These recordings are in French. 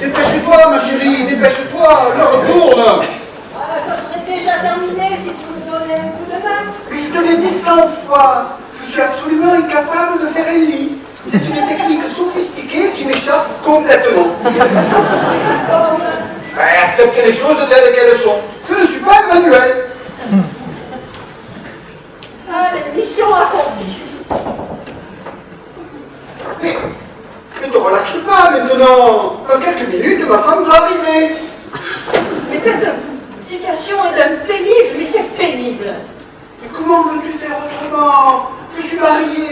Dépêche-toi, ma chérie, dépêche-toi, l'heure tourne. Ah, ça serait déjà terminé si tu me donnais un coup de main. Je te l'ai dit 100 fois, je suis absolument incapable de faire un lit. C'est une technique sophistiquée qui m'échappe complètement. Accepte les choses telles qu'elles sont. Je ne suis pas un manuel. Allez, mission accomplie. Mais te relaxe pas maintenant. Dans quelques minutes, ma femme va arriver. Mais cette situation est d'un pénible, mais c'est pénible. Mais comment veux-tu faire autrement? Je suis marié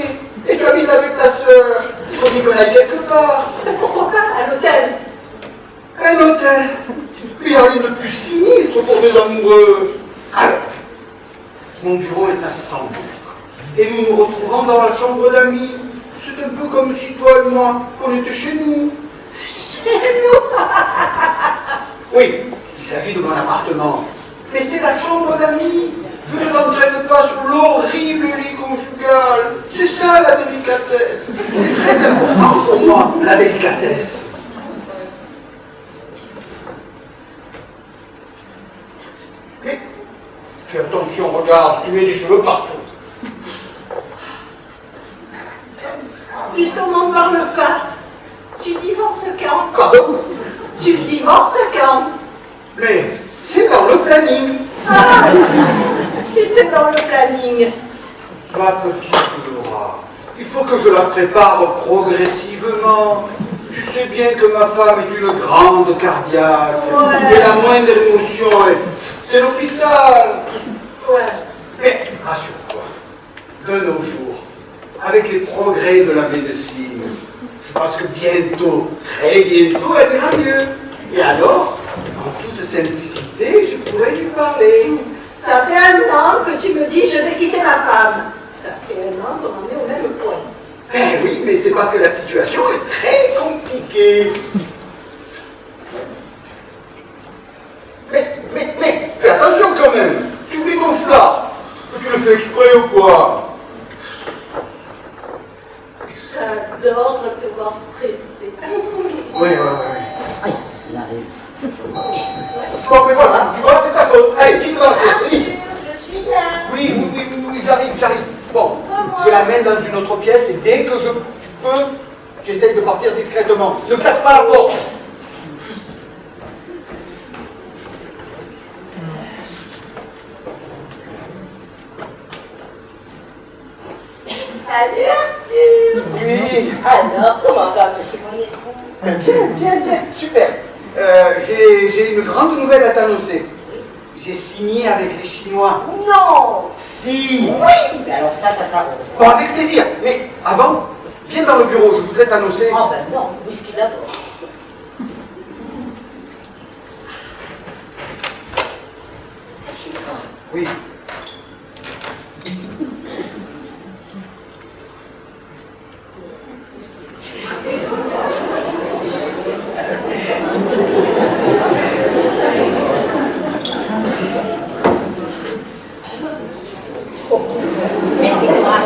et tu habites avec ta sœur. Il faut bien qu'on aille quelque part. Pourquoi pas à l'hôtel? Un hôtel. Il n'y a rien de plus sinistre pour des amoureux. Alors, mon bureau est à 100 mètres. Et nous nous retrouvons dans la chambre d'amis. C'est un peu comme si toi et moi, on était chez nous. Chez nous? Oui, il s'agit de mon appartement. Mais c'est la chambre d'amis. Je ne t'entraîne pas sur l'horrible lit conjugal. C'est ça la délicatesse. C'est très important pour moi, la délicatesse. Mais fais attention, regarde, tu mets des cheveux partout. Puisqu'on m'en parle pas, tu divorces quand? Pardon? Tu divorces quand? Mais c'est dans le planning. Ah, si c'est dans le planning. Ma petite Laura, il faut que je la prépare progressivement. Tu sais bien que ma femme est une grande cardiaque. Ouais. Et la moindre émotion, c'est l'hôpital. Ouais. Mais rassure-toi, de nos jours, avec les progrès de la médecine, je pense que bientôt, très bientôt, elle ira mieux. Et alors, en toute simplicité, je pourrais lui parler. Ça fait 1 an que tu me dis je vais quitter ma femme. Ça fait 1 an qu'on en est au même point. Eh oui, mais c'est parce que la situation est très compliquée. Mais, fais attention quand même. Tu oublies ton foulard. Tu le fais exprès ou quoi? J'adore te voir stressé. Oui. Aïe, il arrive. Bon, mais voilà, tu vois, c'est ta faute. Allez, file dans la pièce, vite. Je suis là. Oui, j'arrive. Bon, tu l'amènes dans une autre pièce et dès que tu peux, tu essayes de partir discrètement. Ne claque pas la porte. Salut Arthur. Oui. Alors, comment va monsieur Monet? Bien, super. J'ai une grande nouvelle à t'annoncer. J'ai signé avec les Chinois. Non. Si. Oui. Mais alors ça s'arrange. Bon, avec plaisir. Mais avant, viens dans le bureau, je voudrais t'annoncer. Oh ben non, whisky d'abord. Assieds-toi. Oui. Mais dis-moi,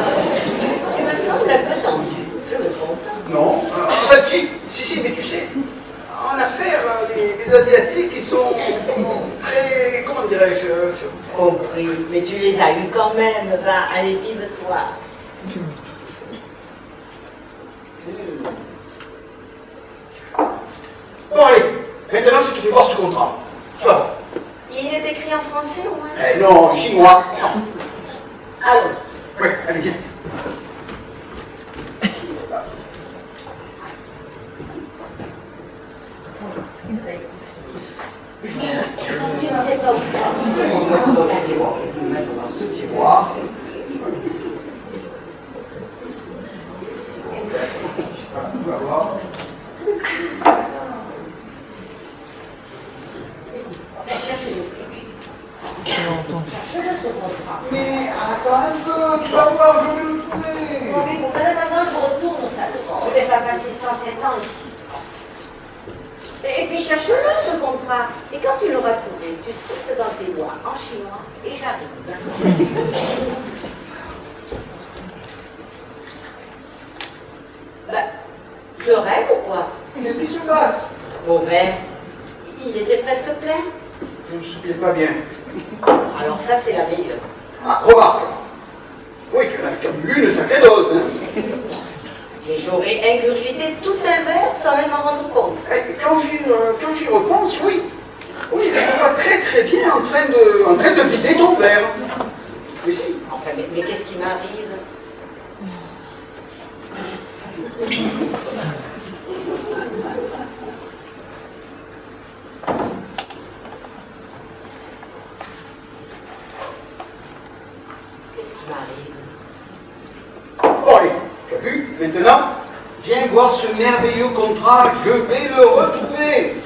tu me sembles un peu tendu. Je me trompe. Non. Enfin, si, mais tu sais, en affaires, les Asiatiques, ils sont très, comment dirais-je, Compris, mais tu les as eus quand même. Va, allez, vive-toi. Bon, allez, maintenant je te fais voir ce contrat. Tu vas voir. Il est écrit en français au moins? Non, chinois. Allons. Oui, allez, viens. Tu ne sais pas où faire. Si, je vais mettre dans ce tiroir. Je vais le mettre dans ce tiroir. Tu vas voir. Cherche-le. Cherche-le ce contrat. Mais attends un peu, tu vas voir, je vais le trouver. Oui, bon, maintenant je retourne au salon. Je vais pas passer 107 ans ici. Et puis cherche-le ce contrat. Et quand tu l'auras trouvé, tu siffles dans tes doigts en chinois et j'arrive. Je rêve ou quoi? Qu'est-ce qui se passe? Mon verre, il était presque plein. Je ne me souviens pas bien. Alors ça, c'est la meilleure. Ah, remarque. Oui, tu en as quand même une sacrée dose. Hein. Et j'aurais ingurgité tout un verre sans même m'en rendre compte. Et quand j'y repense, oui. Oui, tu vas très très bien en train de vider ton verre. Mais si. Enfin, mais qu'est-ce qui m'arrive? Qu'est-ce qui m'arrive? Bon, allez, tu as vu? Maintenant, viens voir ce merveilleux contrat. Je vais le retrouver.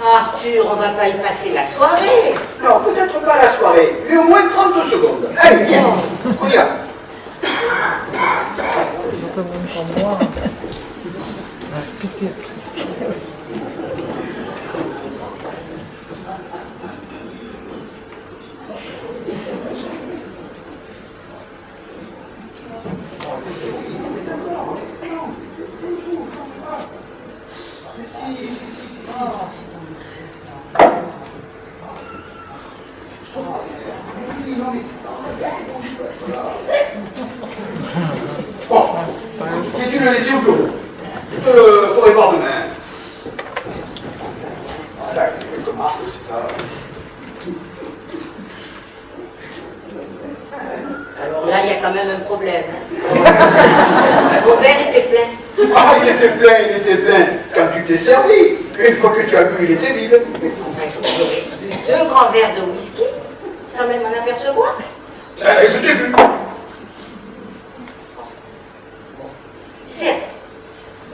Arthur, on va pas y passer la soirée. Non, peut-être pas la soirée, mais au moins 30 secondes. Allez, viens, on y va. Bon, j'ai dû le laisser au bureau. Je te le ferai voir demain. Voilà, quelques marques, c'est ça. Alors là, il y a quand même un problème. Mon verre était plein. Ah, il était plein. Quand tu t'es servi. Une fois que tu as bu, il était vide. Enfin, j'aurais bu 2 grands verres de whisky sans même m'en apercevoir. Je t'ai vu. Certes,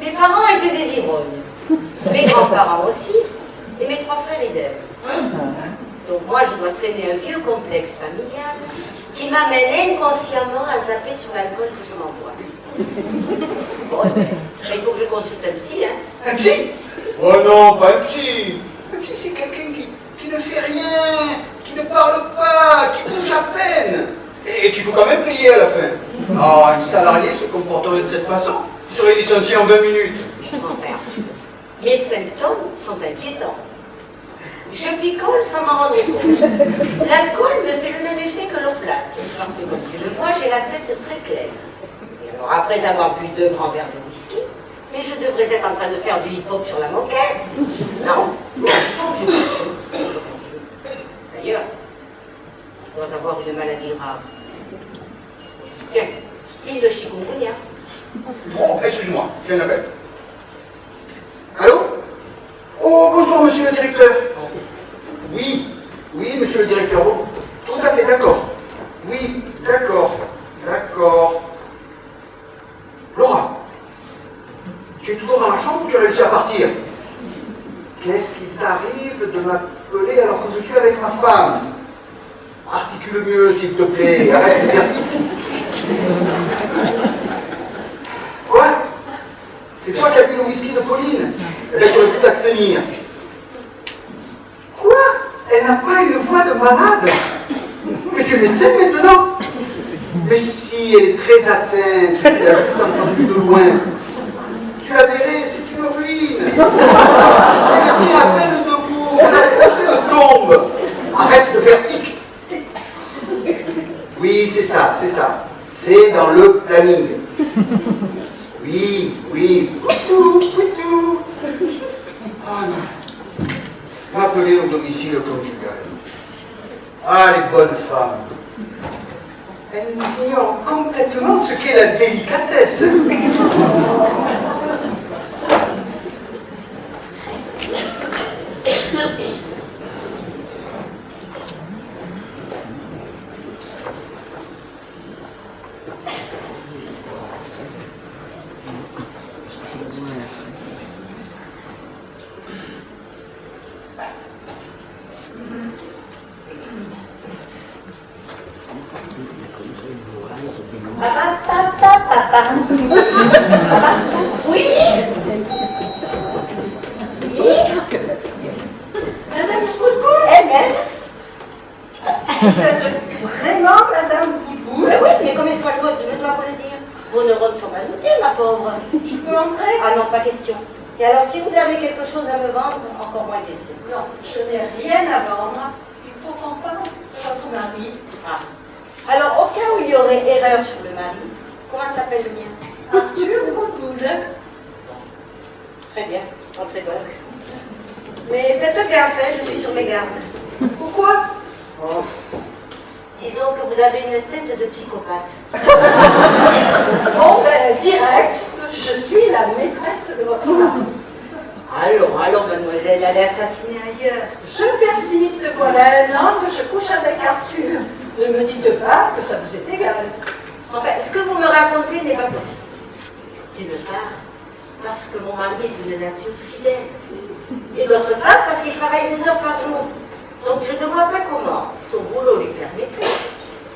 mes parents étaient des ivrognes, mes grands-parents aussi, et mes 3 frères idem. Donc moi, je dois traîner un vieux complexe familial qui m'amène inconsciemment à zapper sur l'alcool que je m'envoie. Bon, il faut que je consulte un psy, hein. Un psy? Oh non, pas un psy. Un psy, c'est quelqu'un qui ne fait rien, qui ne parle pas, qui bouge à peine. Et qu'il faut quand même payer à la fin. Ah, un salarié se comporterait de cette façon. Il serait licencié en 20 minutes. Enfin, mes symptômes sont inquiétants. Je picole sans m'en rendre compte. L'alcool me fait le même effet que l'eau plate. Parce que comme tu le vois, j'ai la tête très claire. Et alors après avoir bu 2 grands verres de whisky, mais je devrais être en train de faire du hip-hop sur la moquette. Non, il faut que je consulte. D'ailleurs, je dois avoir une maladie grave. Tiens, style de chikungunya. Oh, excuse-moi, j'ai un appel. Allô? Oh, bonsoir, monsieur le directeur. Oui, monsieur le directeur. Bon, tout à fait, d'accord. Oui, d'accord. Laura, tu es toujours dans la chambre ou tu as réussi à partir? Qu'est-ce qui t'arrive de m'appeler alors que je suis avec ma femme? Articule mieux, s'il te plaît. Arrête de faire Quoi? C'est toi qui as bu le whisky de Pauline? Eh bien, tu aurais pu t'abstenir. Quoi? Elle n'a pas une voix de malade? Mais tu es médecin maintenant? Mais si, elle est très atteinte, tu l'as juste entendue de loin. Tu la verrais, c'est une ruine. Elle tient à peine debout, elle a poussé de tombe. Arrête de faire hic. Oui, c'est ça. C'est dans le planning. Oui. Poutou. Ah non. M'appeler au domicile conjugal. Ah, les bonnes femmes. Elles ignorent complètement ce qu'est la délicatesse. Oui. Madame Boutboul elle-même. Vraiment, Madame Boutboul? Oui, mais combien de fois je dois vous le dire? Vos neurones sont azotés, ma pauvre. Je peux entrer? Ah non, pas question. Et alors, si vous avez quelque chose à me vendre, encore moins question. Non, je n'ai rien à vendre. Il faut qu'on parle de votre mari. Ah. Alors, au cas où il y aurait erreur sur le mari, comment s'appelle le mien? Arthur Boudboul. Très bien, entrez donc. Mais faites gaffe, hein, je suis sur mes gardes. Pourquoi? Oh. Disons que vous avez une tête de psychopathe. Bon, ben, direct, je suis la maîtresse de votre mari. Allons, mademoiselle, allez assassiner ailleurs. Je persiste, voilà 1 an que je couche avec Arthur. Ne me dites pas que ça vous est égal. Enfin, ce que vous me racontez n'est pas possible. D'une part, parce que mon mari est d'une nature fidèle. Et d'autre part, parce qu'il travaille 2 heures par jour. Donc je ne vois pas comment son boulot lui permettrait,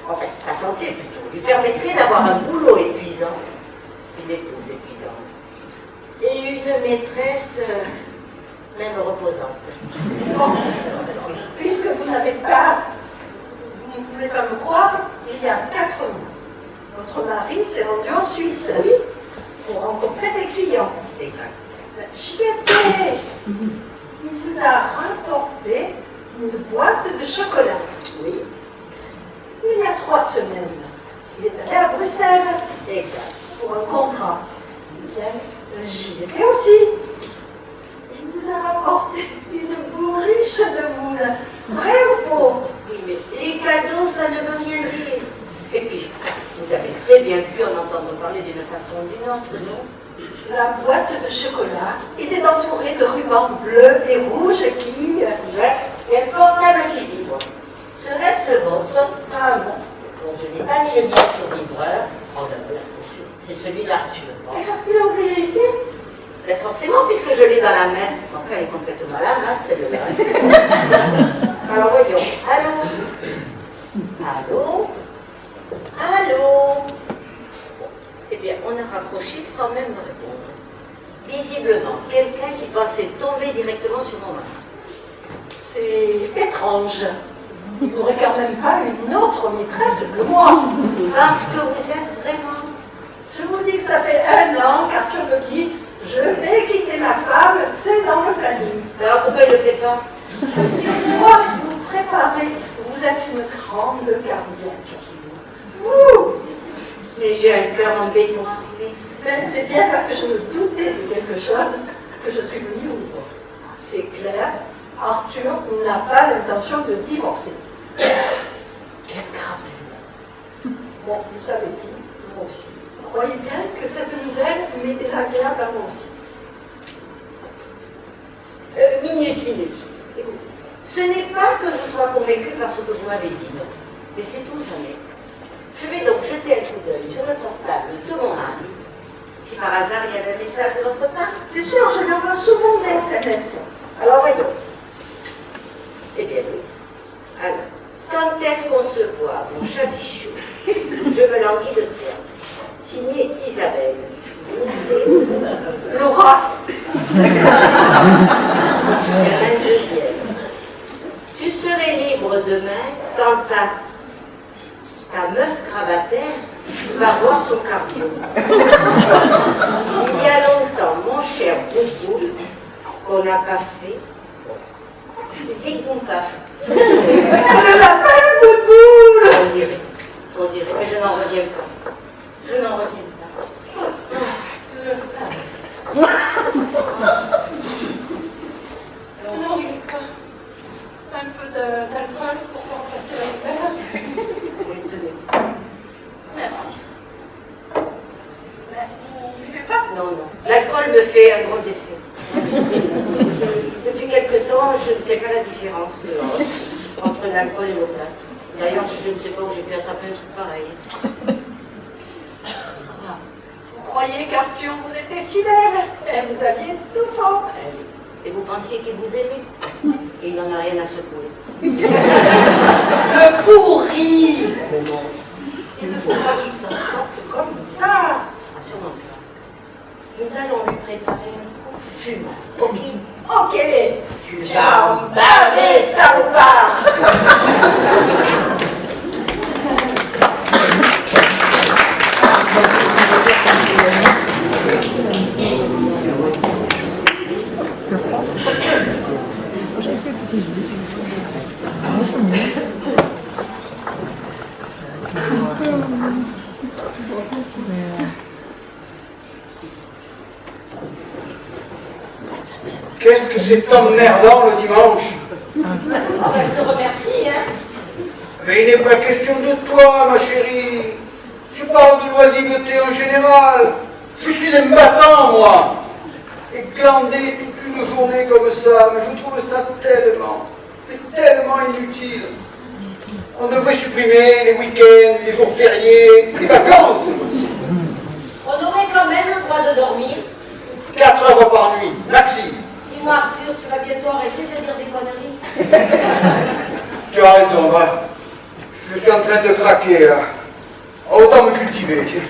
enfin sa santé plutôt, lui permettrait d'avoir un boulot épuisant, une épouse épuisante, et une maîtresse même reposante. Bon, puisque vous n'avez pas, vous ne pouvez pas me croire, il y a 4 mois, votre mari s'est rendu en Suisse pour rencontrer des clients. Exact. J'y étais. Il vous a rapporté une boîte de chocolat. Oui, Il y a 3 semaines, il est allé à Bruxelles exact. pour un contrat. Bien, j'y étais aussi. Il nous a rapporté une bourriche de moules. Vrai ou faux? Oui, mais les cadeaux, ça ne veut rien dire. Et puis, vous avez très bien pu en entendre parler d'une façon ou d'une autre, non? La boîte de chocolat était entourée de rubans bleus et rouges qui... Exact. Quel portable qui vibre. Serait-ce le vôtre? Ah non. Bon, je n'ai pas mis le billet sur vibreur. Oh, d'abord, bien sûr. C'est celui d'Arthur. Bon. Il a oublié ici? Mais forcément, puisque je l'ai dans la main. Enfin, elle est complètement à la masse, celle-là. Alors, voyons. Allô? Allô? Allô? Eh bien, on a raccroché sans même me répondre. Visiblement, quelqu'un qui pensait tomber directement sur mon mari. C'est étrange. Il n'aurait quand même pas une autre maîtresse que moi. Parce que vous êtes vraiment... Je vous dis que ça fait 1 an qu'Arthur me dit « Je vais quitter ma femme, c'est dans le planning. Alors pourquoi il ne le fait pas? » Je dois vous préparer. Vous êtes une grande cardiaque. Ouh. Mais j'ai un cœur en béton. C'est bien parce que je me doutais de quelque chose que je suis venue vous voir. C'est clair, Arthur n'a pas l'intention de divorcer. Quel crapule. Bon, vous savez tout, moi aussi. Croyez bien que cette nouvelle m'est désagréable à moi aussi. Minute. Écoutez, ce n'est pas que je sois convaincue par ce que vous m'avez dit, non. Mais sait-on jamais. Je vais donc jeter un coup d'œil sur le portable de mon mari. Si par hasard il y avait un message de votre part. C'est sûr, je lui envoie souvent des SMS. Alors voyons. Eh bien oui. Alors, quand est-ce qu'on se voit, mon chabichou? Je me languis de terme. Signé Isabelle. Vous Laura. un deuxième. Tu serais libre demain quand ta meuf gravataire va voir son cardio. Il y a longtemps, mon cher Boubou, qu'on n'a pas fait. Zig boum paf. Elle l'appelle Boudboul. On dirait, mais je n'en reviens pas. Je n'en reviens pas. Non, un peu d'alcool pour faire passer la nouvelle. Oui, tenez. Merci. Vous ne faites pas? Non. L'alcool me fait un drôle d'effet. Depuis quelque temps, je ne fais pas la différence entre l'alcool et l'opiate. D'ailleurs, je ne sais pas où j'ai pu attraper un truc pareil. Vous croyez qu'Arthur vous était fidèle et vous aviez tout faux. Et vous pensiez qu'il vous aimait? Et il n'en a rien à secouer. Le pourri. Le monstre. Il ne faut pas qu'il s'en sorte comme ça. Ah, sûrement pas. Nous allons lui préparer un coup fumant. Ok? Ok. Tu vas en baver, salopard! Qu'est-ce que c'est emmerdant le dimanche? Ah ben, je te remercie, hein. Mais il n'est pas question de toi, ma chérie. Je parle de l'oisiveté en général. Je suis un battant, moi. Et glander toute une journée comme ça, mais je trouve ça tellement inutile. On devrait supprimer les week-ends, les jours fériés, les vacances. On aurait quand même le droit de dormir. 4 heures par nuit, maxi. Dis-moi, Arthur, tu vas bientôt arrêter de dire des conneries. Tu as raison, va. Je suis en train de craquer, là. Autant me cultiver, tiens.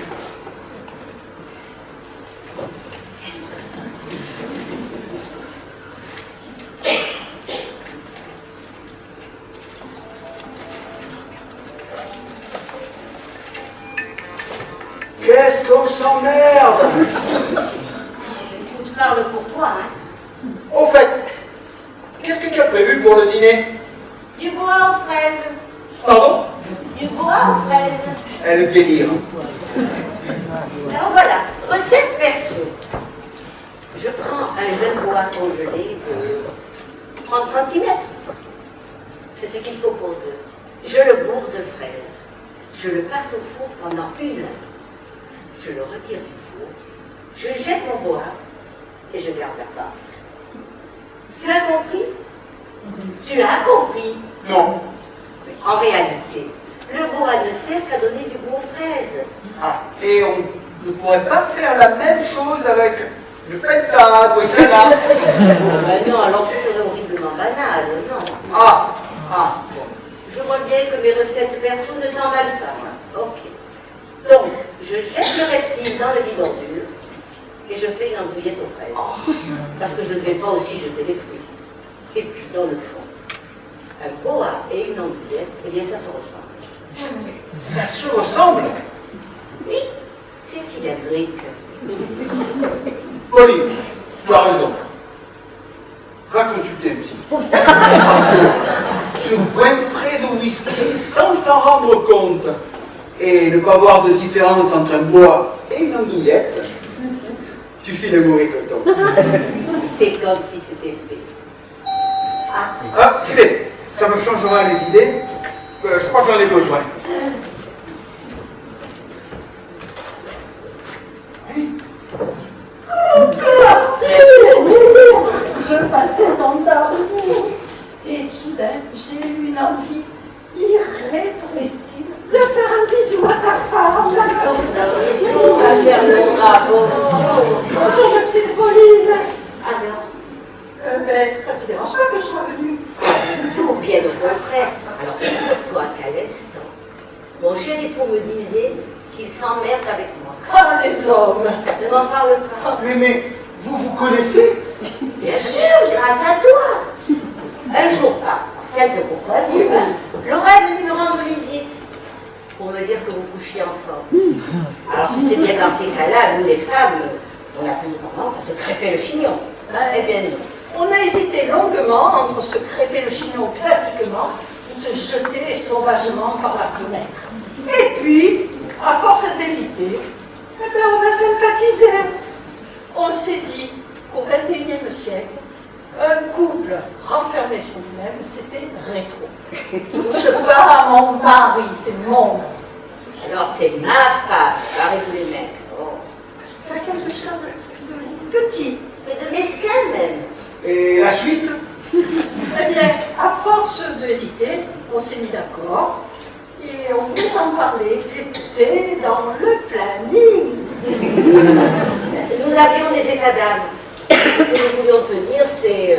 Qu'est-ce qu'on s'emmerde? Écoute, parle pour toi, hein. Au fait, qu'est-ce que tu as prévu pour le dîner? Du bois aux fraises. Pardon? Du bois aux fraises. Le délire. Alors voilà, recette perso. Je prends un jeune bois congelé de 30 cm. C'est ce qu'il faut pour deux. Je le bourre de fraises. Je le passe au four pendant 1 heure. Je le retire du four. Je jette mon bois et je garde la place. Tu as compris? Tu as compris? Non. En réalité, le bois ne sert qu'à donner du goût aux fraises. Ah, et on ne pourrait pas faire la même chose avec le pentade ou le canard? Ben non, alors ce serait horriblement banal, non. Ah. Bon. Je vois bien que mes recettes perso ne t'emballent pas. Ok. Donc, je jette le reptile dans le bidonville et je fais une andouillette aux fraises. Parce que je ne vais pas aussi jeter les fruits. Et puis, dans le fond, un boa et une andouillette, eh bien, ça se ressemble. Ça se ressemble? Oui, c'est cylindrique. Pauline, tu as raison. Va consulter un psy. Parce que ce Winfrey de whisky, sans s'en rendre compte, et ne pas voir de différence entre un bois et une andouillette, tu files mauvais coton. C'est comme si c'était fait. Ah, Ah, j'y vais. Ça me changera les idées. Je crois que j'en ai besoin. Je passais dans ta rue et soudain j'ai eu une envie irrépressible de faire un bisou à ta femme. ma chère Laura, bonjour. Bonjour ma petite Pauline. Alors, Mais ça te dérange pas que je sois venue? tout bien au contraire. Alors, figure-toi qu'à l'instant, mon cher époux me disait qu'il s'emmerde avec moi. Ah les hommes. Ne m'en parle pas. Mais vous vous connaissez? Bien sûr, grâce à toi. Un jour, par simple courtoisie, Laura est venue me rendre visite pour me dire que vous couchiez ensemble. Alors, tu sais bien, dans ces cas-là, nous les femmes, on a plutôt tendance à se crêper le chignon. Eh bien, non. On a hésité longuement entre se crêper le chignon classiquement ou se jeter sauvagement par la fenêtre. Et puis, à force d'hésiter, eh bien, on a sympathisé. On s'est dit qu'au XXIe siècle, un couple renfermé sur lui-même, c'était rétro. Touche pas à mon mari, c'est mon mari. Alors, c'est ma femme, avec les mecs. Oh. Ça a quelque chose de petit. Mais de mesquin même. Et la suite? Eh bien, à force d'hésiter, on s'est mis d'accord et on voulait en parler. C'était dans le planning. Nous avions des états d'âme. Ce que nous voulions tenir, c'est...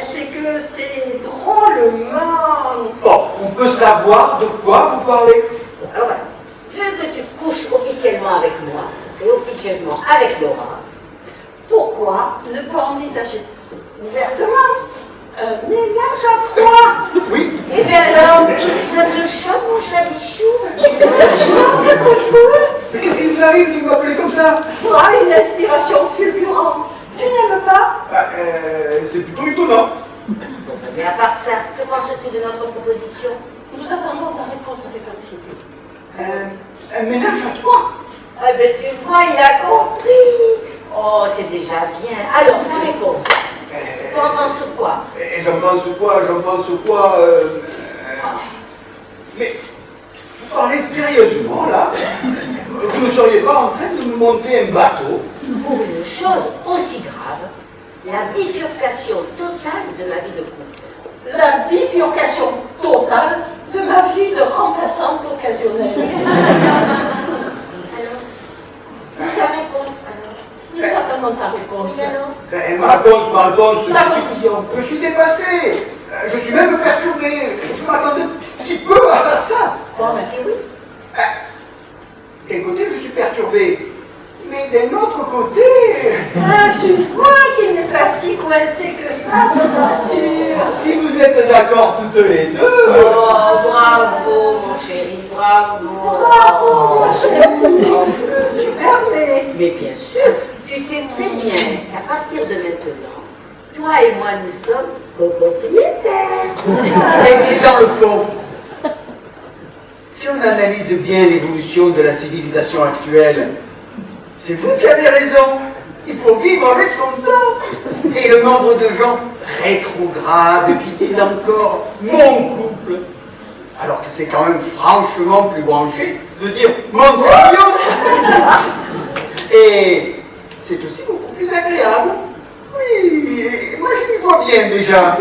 C'est que c'est drôlement. Bon, on peut savoir de quoi vous parlez? Alors voilà, vu que tu couches officiellement avec moi et officieusement avec Laura, Pourquoi ne pas envisager ouvertement un ménage à trois? Oui. eh bien alors, ça te choque mon chabichou? Mais qu'est-ce qui vous arrive de m'appeler comme ça? Ah, une inspiration fulgurante. Tu n'aimes pas? C'est plutôt étonnant. Mais à part ça, que penses-tu de notre proposition? Nous attendons ta réponse avec anxiété. Un ménage à trois? Ah ben tu vois, il a compris. Oh, c'est déjà bien. Alors, ta réponse. Tu en penses quoi? Et j'en pense quoi Mais vous parlez sérieusement là? Vous ne seriez pas en train de nous monter un bateau? Pour une chose aussi grave, la bifurcation totale de ma vie de couple. La bifurcation totale de ma vie de remplaçante occasionnelle. Alors, ta réponse alors? C'est certainement ta réponse. Oui, alors? Ben, ma réponse. Ta conclusion. Je suis dépassé. Je suis même perturbé. Je m'attendais si peu à ça. Bon, bah, c'est oui. D'un côté, je suis perturbé. Mais d'un autre côté... Ah, tu vois qu'il n'est pas si coincé que ça de nature. Si vous êtes d'accord toutes les deux... Oh, bravo, mon chéri, bravo. Bravo, mon chéri. Tu permets. Mais bien sûr, tu sais très bien qu'à partir de maintenant, toi et moi, nous sommes copropriétaires. Et dans le fond, si on analyse bien l'évolution de la civilisation actuelle, c'est vous qui avez raison. Il faut vivre avec son temps. Et le nombre de gens rétrogrades qui disent encore « mon couple », alors que c'est quand même franchement plus branché de dire « mon trio ». Et c'est aussi beaucoup plus agréable. Oui, moi je m'y vois bien déjà.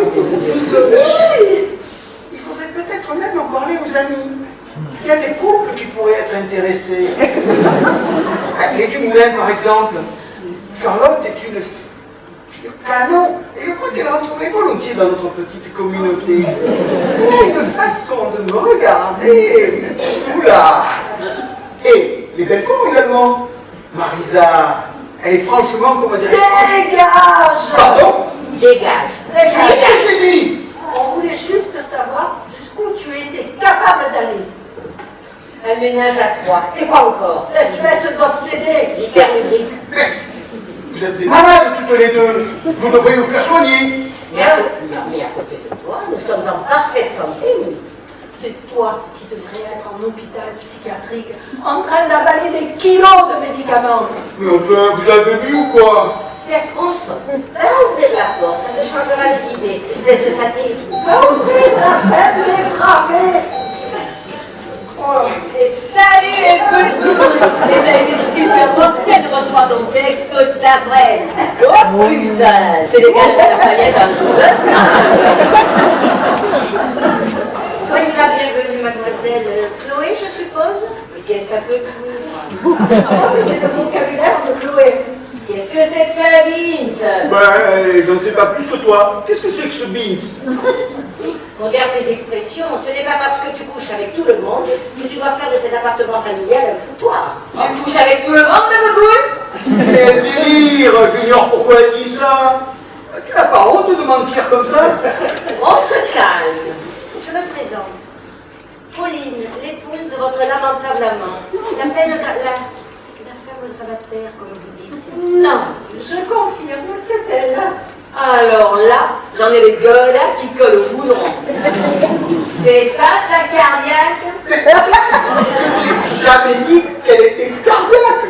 Il faudrait peut-être même en parler aux amis. Il y a des couples qui pourraient être intéressés. Les Dumoulin, par exemple. Charlotte est une fille canon, et je crois qu'elle rentrerait volontiers dans notre petite communauté. Elle a une façon de me regarder. Oula! Et les Belfort également. Marisa, elle est franchement, comment dire... Dégage. Pardon? Dégage. Qu'est-ce que j'ai dit? On voulait juste savoir jusqu'où tu étais capable d'aller. Un ménage à trois. Et quoi encore? L'espèce d'obsédé. Hyperlubrique. Mais vous êtes des malades toutes les deux. Vous devriez vous faire soigner. Mais à côté de toi, nous sommes en parfaite santé, nous. C'est toi qui devrais être en hôpital psychiatrique, en train d'avaler des kilos de médicaments. Mais enfin, vous avez vu ou quoi? Tiens, François, va ouvrir la porte, ça te changera les idées, espèce de satellite. Va ouvrir la faible dépravée. Et salut les boulous! Et ça a été super mortel de recevoir ton texto cet après. Oh putain, c'est les gars de la paillette un jour de ça. Soyez la bienvenue, mademoiselle Chloé, je suppose. Mais qu'est-ce que ça peut être? C'est le vocabulaire de Chloé. Qu'est-ce que c'est que ça, Vince? Ben, je ne sais pas plus que toi. Qu'est-ce que c'est que ce beans? Regarde tes expressions, ce n'est pas parce que tu couches avec tout le monde que tu dois faire de cet appartement familial un foutoir. Tu couches avec tout le monde, ma boule? Quel délire! J'ignore pourquoi elle dit ça. Tu n'as pas honte de mentir comme ça? On se calme. Je me présente. Pauline, l'épouse de votre lamentable amant. La femme gravataire, comme vous dites. Non. Je confirme, c'est elle. Alors là, j'en ai les godasses qui collent au goudron. C'est ça ta cardiaque? Je n'ai jamais dit qu'elle était cardiaque.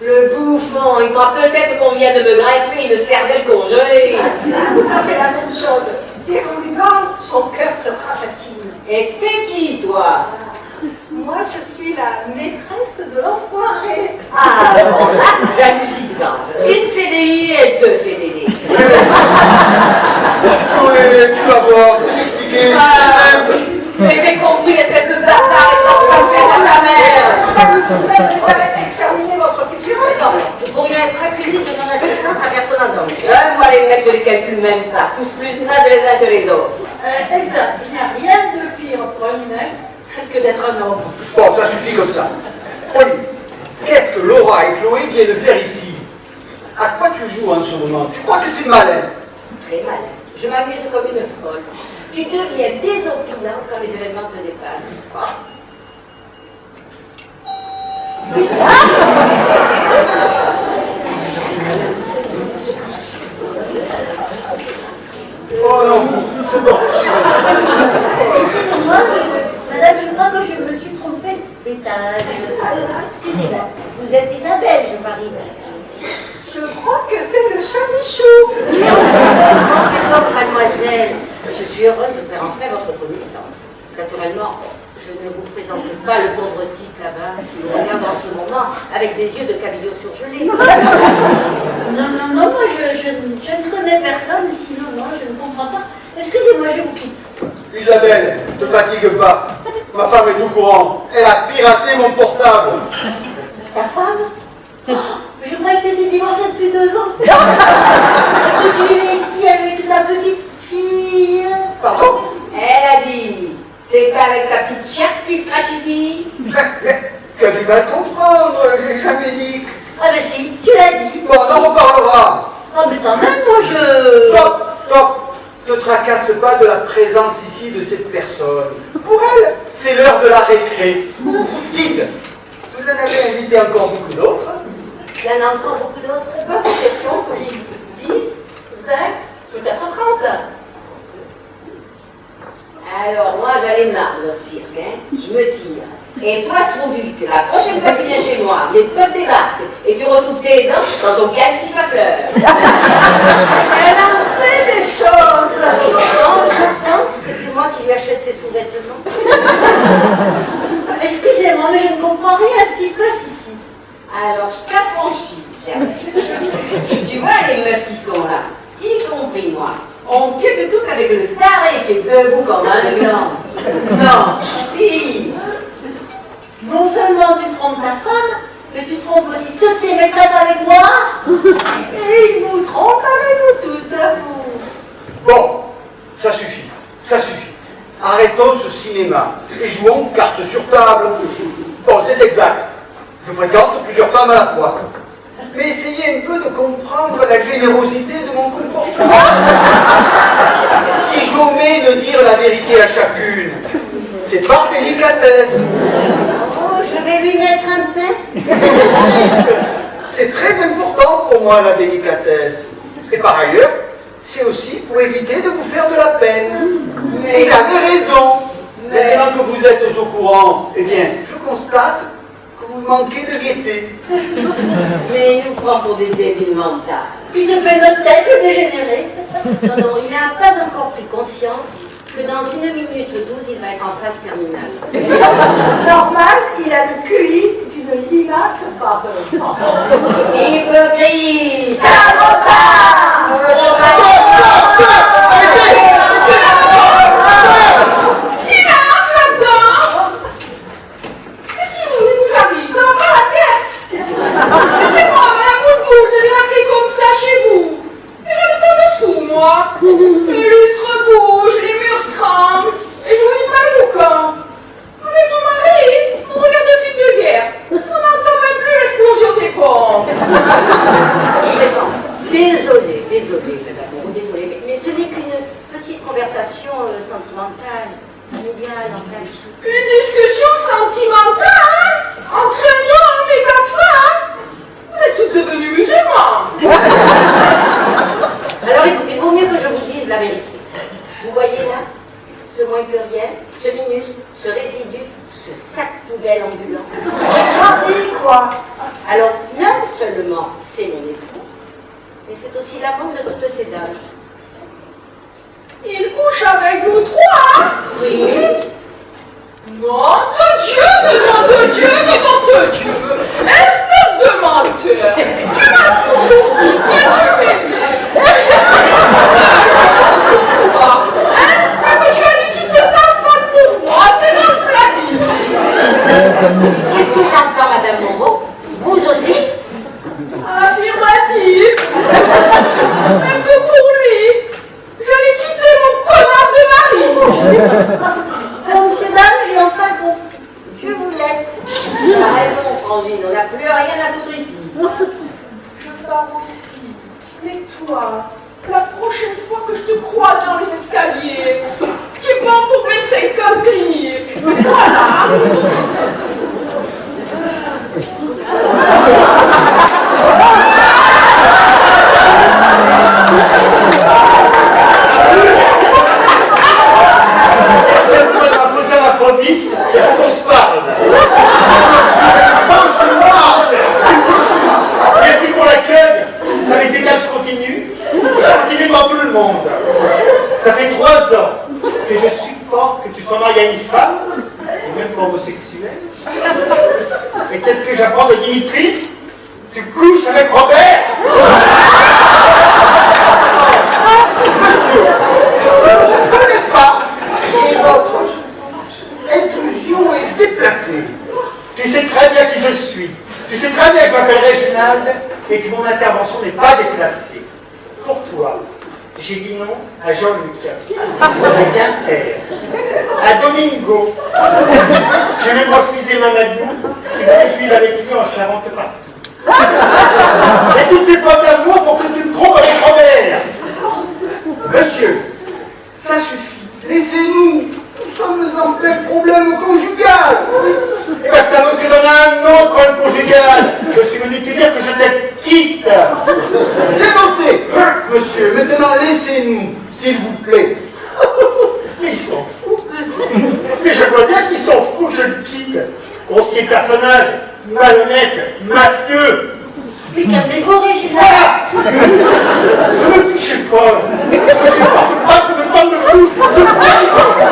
Le bouffon, il croit peut-être qu'on vient de me greffer une cervelle congelée. Tout à fait la même chose. Dès qu'on lui parle, son cœur se ratatine. Et t'es qui, toi? Moi, je suis la maîtresse de l'enfoiré. Ah, alors là, j'hallucine pas. Une CDI et deux CDD. Oui, tu vas voir, je vais t'expliquer, c'est simple. Mais j'ai compris, espèce de bâtard et ton café à ta mère. Vous allez exterminer votre futur Non, vous pourriez être accusé de non-assistance à personne en danger. Moi, les mecs, je les calcule même pas. Tous plus nazes les uns que les autres. Exact. Il n'y a rien de pire pour un humain que d'être un homme. Bon, ça suffit comme ça. Pauline, qu'est-ce que Laura et Chloé viennent faire ici? À quoi tu joues en ce moment? Tu crois que c'est malin? Très mal. Je m'amuse comme une folle. Tu deviens désopilant quand les événements te dépassent. Oh non, c'est bon, Excusez-moi, madame, je crois que je me suis trompée d'étage. Excusez-moi, vous êtes Isabelle, je parie. Je crois que c'est le Chamichou. Donc, mademoiselle, je suis heureuse de faire enfin votre connaissance. Naturellement, je ne vous présente pas le pauvre type là-bas qui nous regarde en ce moment avec des yeux de cabillaud surgelés. Non, moi je ne connais personne, sinon non, je ne comprends pas. Excusez-moi, je vous quitte. Isabelle, ne te fatigue pas. Ma femme est au courant. Elle a piraté mon portable. Ta femme mais je croyais que tu étais divorcée depuis 2 ans. Et que tu vivais ici avec ta petite fille. Pardon? Elle a dit, c'est pas avec ta petite chatte que tu craches ici? Tu as du mal comprendre, j'ai jamais dit. Ah ben si, tu l'as dit. Bon, on en reparlera. Oh mais quand même, moi je... Stop. Ne tracasse pas de la présence ici de cette personne. Pour elle, c'est l'heure de la récré. Dites, vous en avez invité encore beaucoup d'autres? Il y en a encore beaucoup d'autres. Bonne question, Pauline. 10, 20, peut-être 30. Alors, moi, j'en ai marre de notre cirque, hein. Je me tire. Et toi, Trouduc, la prochaine fois que tu viens chez moi, les peuples débarquent et tu retrouves tes dents dans ton calcif à fleurs. Elle en sait des choses. Non, je pense que c'est moi qui lui achète ses sous-vêtements. Excusez-moi, mais je ne comprends rien à ce qui se passe ici. Alors, je t'affranchis, jamais. Tu vois les meufs qui sont là, y compris moi, on pique tout avec le taré qui est debout comme un gland. Non, si. Non seulement tu trompes ta femme, mais tu trompes aussi toutes tes maîtresses avec moi. Et il nous trompe avec nous toutes, à vous. Bon, ça suffit. Arrêtons ce cinéma et jouons cartes sur table. Bon, c'est exact. Je fréquente plusieurs femmes à la fois. Mais essayez un peu de comprendre la générosité de mon comportement. Si j'omets de dire la vérité à chacune, c'est par délicatesse. Oh, je vais lui mettre un pain. J'insiste. C'est très important pour moi la délicatesse. Et par ailleurs, c'est aussi pour éviter de vous faire de la peine. Et j'avais raison. Maintenant que vous êtes au courant, eh bien, je constate que vous manquez de gaieté. Mais il nous prend pour des débiles mentales. Puis je fais notre tête, le dégénéré. Non, il n'a pas encore pris conscience que dans 1 minute 12, il va être en phase terminale. Normal, il a le QI d'une limace baveuse. Hypocrite! Silence là-dedans! Qu'est-ce qui nous arrive? Ça va pas la tête? Laissez-moi un bout de démarquer comme ça chez vous. Et j'habite en dessous, moi. Les lustres bougent, les murs tremblent. Et je vous dis pas le camp. Avec mon mari, on regarde un film de guerre. On n'entend même plus l'explosion des bombes. Désolée, madame Moreau, désolée, mais ce n'est qu'une petite conversation sentimentale, familiale, enfin. Une discussion sentimentale entre un homme et 4 femmes. Vous êtes tous devenus musulmans. Alors écoutez, il vaut mieux que je vous dise la vérité. Vous voyez là, ce moins que rien, ce minus, ce résidu, ce sac poubelle ambulant. J'ai pas dit quoi. Alors, non seulement c'est mon époux, mais c'est aussi l'amant de toutes ces dames. Il couche avec vous 3. Oui. Nom de Dieu, espèce de menteur. Tu m'as toujours dit que tu m'aimais. Que tu allais quitter ta femme pour moi, c'est notre planning. Qu'est-ce que j'entends, madame Moreau? Vous aussi? Affirmatif. Même que pour lui, j'allais quitter mon connard de mari. Alors, monsieur, dame, j'ai enfin compris. Je vous laisse. T'as raison, Frangine, on n'a plus rien à foutre ici. Je pars aussi. Mais toi, la prochaine fois que je te croise dans les escaliers, tu prends pour 25 ans de clinique. Voilà. Vous à l'improviste, il faut qu'on se parle. Merci pour l'accueil. Ça m'est égal, je continue. Tu couches avec Robert? Monsieur, je ne connais pas et votre intrusion est déplacée. Tu sais très bien qui je suis. Tu sais très bien que je m'appelle Réginald et que mon intervention n'est pas déplacée. Pour toi, j'ai dit non à Jean-Luc, à Guinter, à Domingo. J'ai même refusé Mamadou qui venait vivre avec lui en Charente partout. Et toutes ces preuves d'amour pour que tu me trompes avec Robert. Monsieur, ça suffit. Laissez-nous. Nous sommes en plein problème conjugal. Et parce que t'annonces que t'en as un autre problème conjugal. Je suis venu te dire que je te quitte. C'est noté. Monsieur, maintenant laissez-nous, s'il vous plaît. Mais il s'en fout. Mais je vois bien qu'il s'en fout que je le quitte. Grossier personnage, malhonnête, mafieux. Mais calmez-vous, Réginald. Voilà. Ne me touchez pas. Je supporte pas que de femmes me touchent. Je crois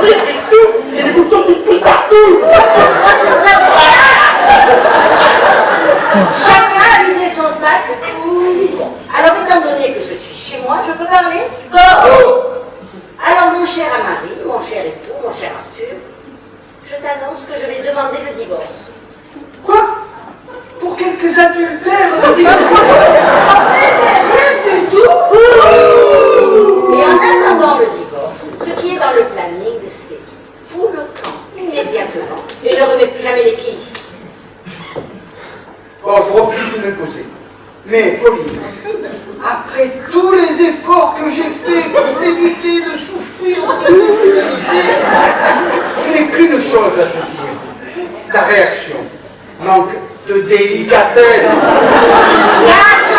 qu'il et tout. J'ai des boutons qui poussent partout. Chacun a vidé son sac. Alors, étant donné que je suis chez moi, je peux parler? Alors, mon cher Amari, mon cher époux, mon cher Arthur, je t'annonce que je vais demander le divorce. Quoi? Pour quelques adultères? Rien du tout. Et en attendant le divorce, ce qui est dans le planning, c'est fous le camp immédiatement et ne remets plus jamais les pieds ici. Bon, je refuse de m'imposer. Mais, Pauline, après tous les efforts que j'ai faits pour éviter de souffrir de mes infidélités, je n'ai qu'une chose à te dire. Ta réaction manque de délicatesse. Grâce